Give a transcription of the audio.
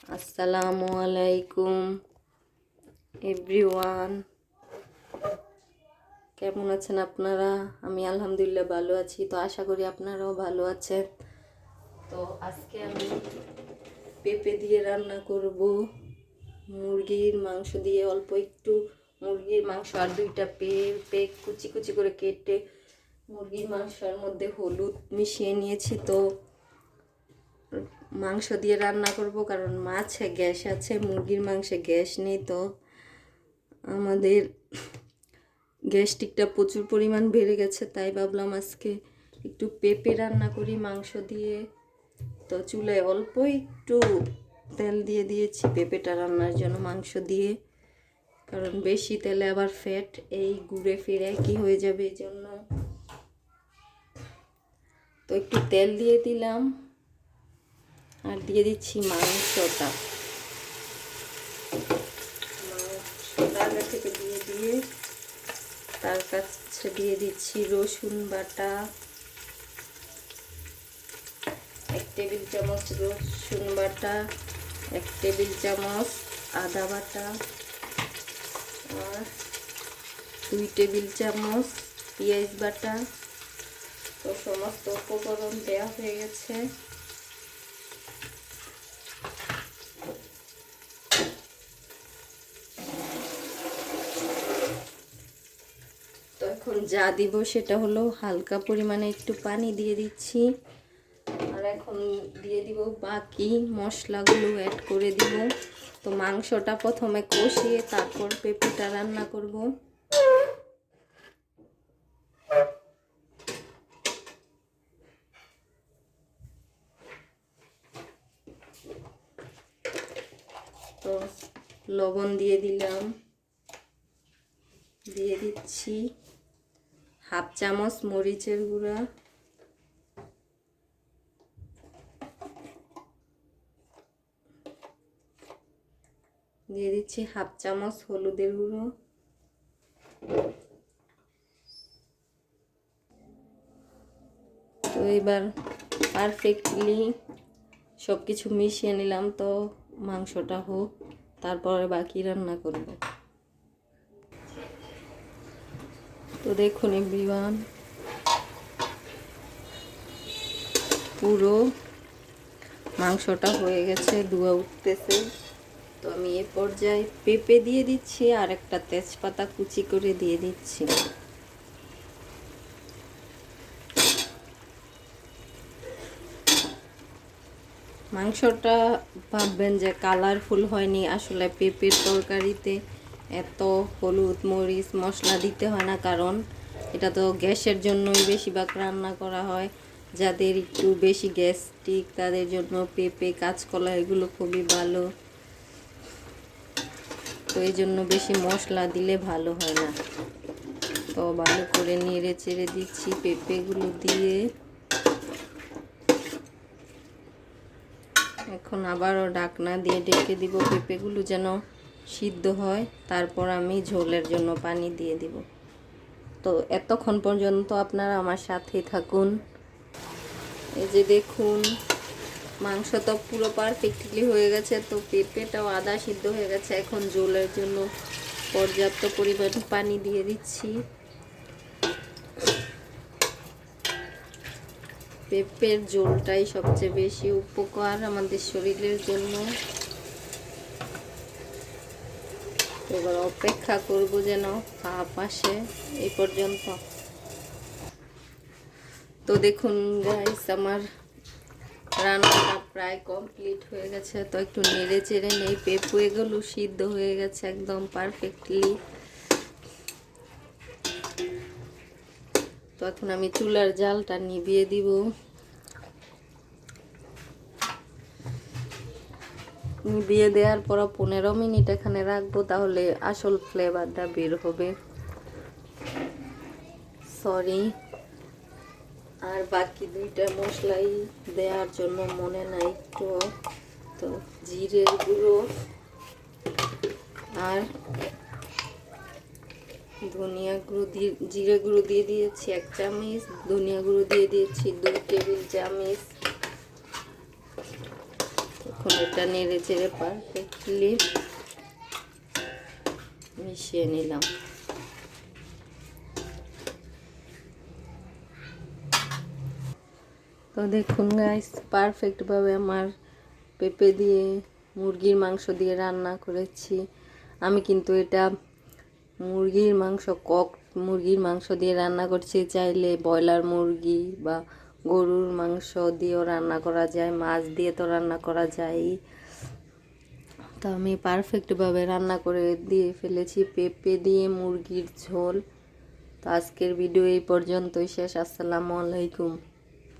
আসসালামু আলাইকুম এভরিওয়ান, কেমন আছেন আপনারা? আমি আলহামদুলিল্লাহ ভালো আছি। তো আশা করি আপনারাও ভালো আছেন। তো আজকে আমি পেঁপে দিয়ে রান্না করব, মুরগির মাংস দিয়ে। অল্প একটু মুরগির মাংস আর দুইটা পেঁপে কুচি কুচি করে কেটে মুরগির মাংসের মধ্যে হলুদ মিশিয়ে নিয়েছি। তো মাংস দিয়ে রান্না করব, কারণ মাছে গ্যাস আছে, মুরগির মাংসে গ্যাস নেই। তো আমাদের গ্যাস্ট্রিকটা প্রচুর পরিমাণ বেড়ে গেছে, তাই ভাবলাম আজকে একটু পেঁপে রান্না করি মাংস দিয়ে। তো চুলায় অল্প একটু তেল দিয়ে দিয়েছি পেঁপেটা রান্নার জন্য মাংস দিয়ে, কারণ বেশি তেলে আবার ফ্যাট এই ঘুরে ফিরে কি হয়ে যাবে, এই জন্য। তো একটু তেল দিয়ে দিলাম আর দিয়ে দিচ্ছি মাংসটা আগে থেকে দিয়ে তার কাছে দিয়ে দিচ্ছি রসুন বাটা 1 টেবিল চামচ, রসুন বাটা 1 টেবিল চামচ, আদা বাটা আর 2 টেবিল চামচ পেঁয়াজ বাটা। তো সমস্ত উপকরণ দেওয়া হয়ে গেছে। তো এখন যা দিব সেটা হলো হালকা পরিমাণে একটু পানি দিয়ে দিচ্ছি, আর এখন দিয়ে দিব বাকি মশলাগুলো অ্যাড করে দিব। তো মাংসটা প্রথমে কষিয়ে তারপর পেঁপেটা রান্না করব। তো লবণ দিয়ে দিলাম, দিয়ে দিচ্ছি 1/2 চামচ মরিচের গুঁড়া, দিয়ে দিচ্ছি 1/2 চামচ হলুদের গুঁড়ো, তো এবার পারফেক্টলি সব কিছু মিশিয়ে নিলাম। তো মাংসটা হোক, তারপরে বাকি রান্না করব। তো দেখুন এভরিওয়ান, পুরো মাংসটা হয়ে গেছে, ধোঁয়া উঠতেছে। তো আমি এ পর্যায়ে পেঁপে দিয়ে দিচ্ছি আর একটা তেজপাতা কুচি করে দিয়ে দিচ্ছি। মাংসটা ভাববেন যে কালারফুল হয়নি, আসলে পেঁপের তরকারিতে এত হলুদ মরিচ মশলা দিতে হয় না, কারণ এটা তো গ্যাসের জন্যই বেশিরভাগ রান্না করা হয়। যাদের একটু বেশি গ্যাস্ট্রিক তাদের জন্য পেঁপে কাঁচকলা এগুলো খুবই ভালো। তো এই জন্য বেশি মশলা দিলে ভালো হয় না। তো ভালো করে নেড়ে চেড়ে দিচ্ছি পেঁপেগুলো দিয়ে। এখন আবারও ঢাকনা দিয়ে ঢেকে দিব পেঁপেগুলো যেন সিদ্ধ হয়, তারপর আমি ঝোলের জন্য পানি দিয়ে দিব। তো এতক্ষণ পর্যন্ত আপনারা আমার সাথেই থাকুন। এই যে দেখুন, মাংস তো পুরো পারফেক্টলি হয়ে গেছে, তো পেঁপেটাও আধা সিদ্ধ হয়ে গেছে। এখন ঝোলের জন্য পর্যাপ্ত পরিমাণ পানি দিয়ে দিচ্ছি। পেঁপের ঝোলটাই সবচেয়ে বেশি উপকার আমাদের শরীরের জন্য। এবার অপেক্ষা করব যেন ভাপ আসে এই পর্যন্ত। তো দেখুন গাইস, আমার রান্নাটা প্রায় কমপ্লিট হয়ে গেছে। তো একটু নেড়ে চেড়ে নেই, পেঁপেগুলো সিদ্ধ হয়ে গেছে একদম পারফেক্টলি। তো এখন আমি চুলার জালটা নিভিয়ে দিব। নিভিয়ে দেওয়ার পর 15 মিনিট এখানে রাখবো, তাহলে আসল ফ্লেভারটা বের হবে। সরি, আর বাকি দুইটা মশলাই দেওয়ার জন্য মনে নাই একটু। তো জিরের গুঁড়ো আর ধনিয়া গুঁড়ো দিয়ে, জিরে গুঁড়ো দিয়ে দিয়েছি 1 চামচ, ধনিয়া গুঁড়ো দিয়ে দিয়েছি 2 টেবিল চামচ। এখন এটা নেড়ে চেড়ে পারফেক্টলি মিশিয়ে নিলাম। তো দেখুন গাইস, পারফেক্টভাবে আমার পেঁপে দিয়ে মুরগির মাংস দিয়ে রান্না করেছি। আমি কিন্তু এটা মুরগির মাংস দিয়ে রান্না করছি। চাইলে ব্রয়লার মুরগি বা গরুর মাংস দিয়েও রান্না করা যায়, মাছ দিয়ে তো রান্না করা যায়। তো আমি পারফেক্টভাবে রান্না করে দিয়ে ফেলেছি পেঁপে দিয়ে মুরগির ঝোল। তো আজকের ভিডিও এই পর্যন্তই শেষ। আসসালামু আলাইকুম।